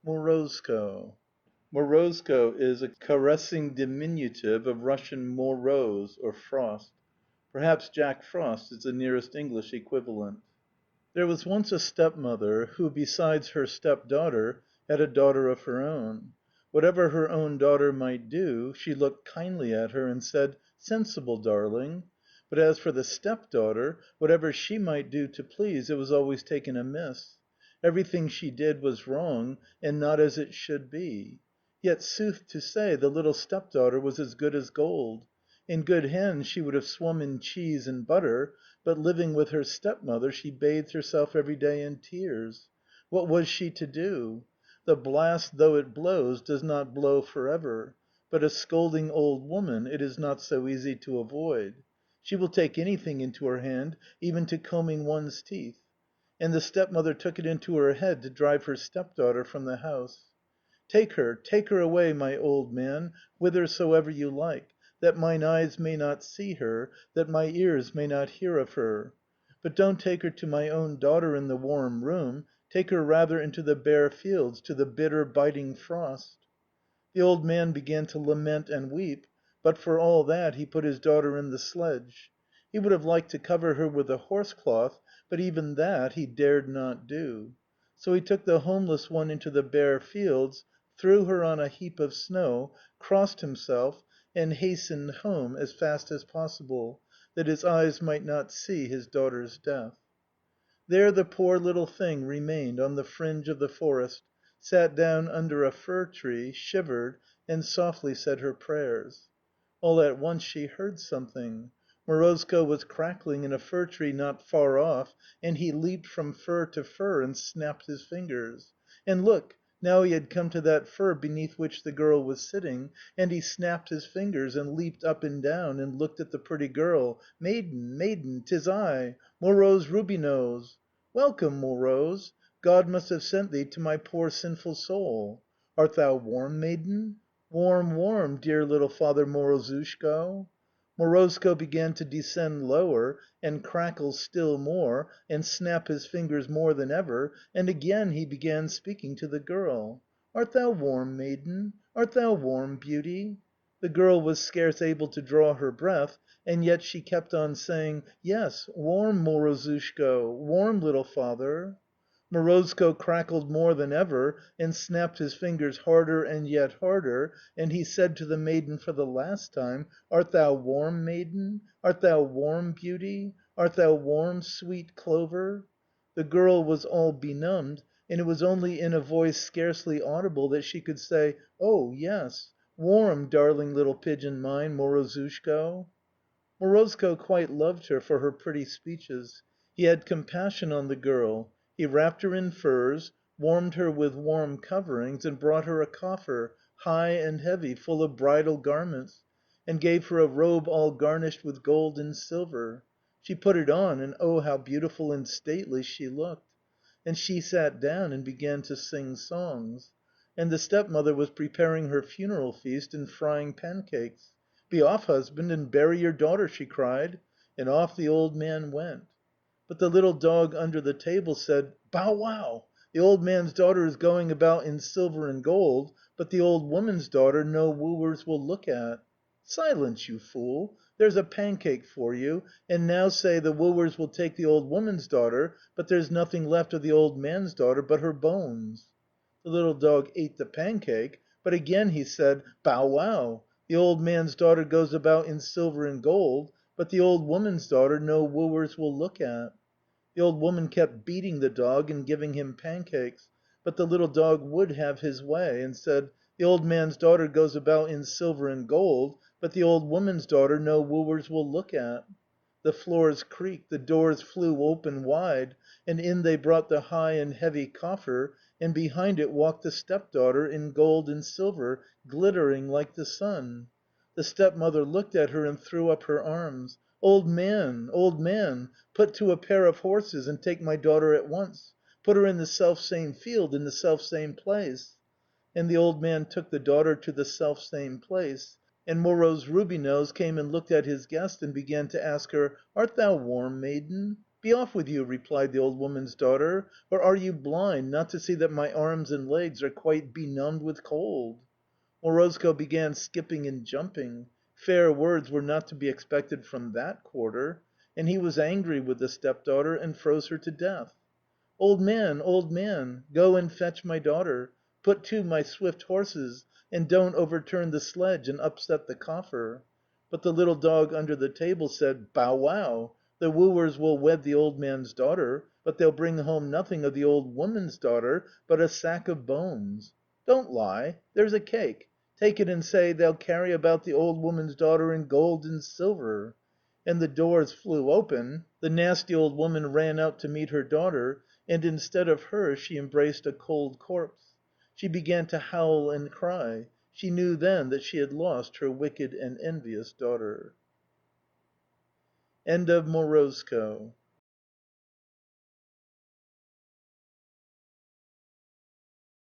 Morozko. Morozko is a caressing diminutive of Russian moroz or frost. Perhaps Jack Frost is the nearest English equivalent. There was once a stepmother who, besides her stepdaughter, had a daughter of her own. Whatever her own daughter might do, she looked kindly at her and said, "Sensible darling." But as for the stepdaughter, whatever she might do to please, it was always taken amiss. Everything she did was wrong, and not as it should be. Yet, sooth to say, the little stepdaughter was as good as gold. In good hands she would have swum in cheese and butter, but living with her stepmother she bathed herself every day in tears. What was she to do? The blast, though it blows, does not blow forever, but a scolding old woman it is not so easy to avoid. She will take anything into her hand, even to combing one's teeth. And the stepmother took it into her head to drive her stepdaughter from the house. Take her away, my old man, whithersoever you like, that mine eyes may not see her, that my ears may not hear of her. But don't take her to my own daughter in the warm room, take her rather into the bare fields, to the bitter, biting frost." The old man began to lament and weep, but for all that he put his daughter in the sledge. He would have liked to cover her with a horsecloth, but even that he dared not do. So he took the homeless one into the bare fields, threw her on a heap of snow, crossed himself, and hastened home as fast as possible, that his eyes might not see his daughter's death. There the poor little thing remained on the fringe of the forest, sat down under a fir tree, shivered, and softly said her prayers. All at once she heard something. Morozko was crackling in a fir tree not far off, and he leaped from fir to fir and snapped his fingers. And look, now he had come to that fir beneath which the girl was sitting, and he snapped his fingers and leaped up and down and looked at the pretty girl. "Maiden, maiden, 'tis I, Moroz Rubinose. Welcome, Moroz. God must have sent thee to my poor sinful soul. Art thou warm, maiden?" "Warm, warm, dear little Father Morozushko." Morozko began to descend lower, and crackle still more, and snap his fingers more than ever, and again he began speaking to the girl. "Art thou warm, maiden? Art thou warm, beauty?" The girl was scarce able to draw her breath, and yet she kept on saying, "Yes, warm, Morozushko, warm, little father." Morozko crackled more than ever, and snapped his fingers harder and yet harder, and he said to the maiden for the last time, "Art thou warm, maiden? Art thou warm, beauty? Art thou warm, sweet clover?" The girl was all benumbed, and it was only in a voice scarcely audible that she could say, "Oh, yes, warm, darling little pigeon mine, Morozushko." Morozko quite loved her for her pretty speeches. He had compassion on the girl. He wrapped her in furs, warmed her with warm coverings, and brought her a coffer, high and heavy, full of bridal garments, and gave her a robe all garnished with gold and silver. She put it on, and oh, how beautiful and stately she looked! And she sat down and began to sing songs. And the stepmother was preparing her funeral feast and frying pancakes. "Be off, husband, and bury your daughter," she cried. And off the old man went. But the little dog under the table said, "Bow wow! The old man's daughter is going about in silver and gold, but the old woman's daughter no wooers will look at." "Silence, you fool! There's a pancake for you, and now say the wooers will take the old woman's daughter, but there's nothing left of the old man's daughter but her bones." The little dog ate the pancake, but again he said, "Bow wow! The old man's daughter goes about in silver and gold, but the old woman's daughter no wooers will look at." The old woman kept beating the dog and giving him pancakes, but the little dog would have his way, and said, "The old man's daughter goes about in silver and gold, but the old woman's daughter no wooers will look at." The floors creaked, the doors flew open wide, and in they brought the high and heavy coffer, and behind it walked the stepdaughter in gold and silver, glittering like the sun. The stepmother looked at her and threw up her arms. Old man, put to a pair of horses and take my daughter at once. Put her in the self-same field, in the self-same place." And the old man took the daughter to the self-same place. And Moroz Rubinose came and looked at his guest and began to ask her, "Art thou warm, maiden? "Be off with you," replied the old woman's daughter, "or are you blind not to see that my arms and legs are quite benumbed with cold?" Morozko began skipping and jumping. Fair words were not to be expected from that quarter, and he was angry with the stepdaughter and froze her to death. Old man, go and fetch my daughter. Put to my swift horses, and don't overturn the sledge and upset the coffer." But the little dog under the table said, "Bow wow! The wooers will wed the old man's daughter, but they'll bring home nothing of the old woman's daughter but a sack of bones. Don't lie. There's a cake. Take it and say, 'They'll carry about the old woman's daughter in gold and silver.'" And the doors flew open, the nasty old woman ran out to meet her daughter, and instead of her she embraced a cold corpse. She began to howl and cry. She knew then that she had lost her wicked and envious daughter. End of Morozko.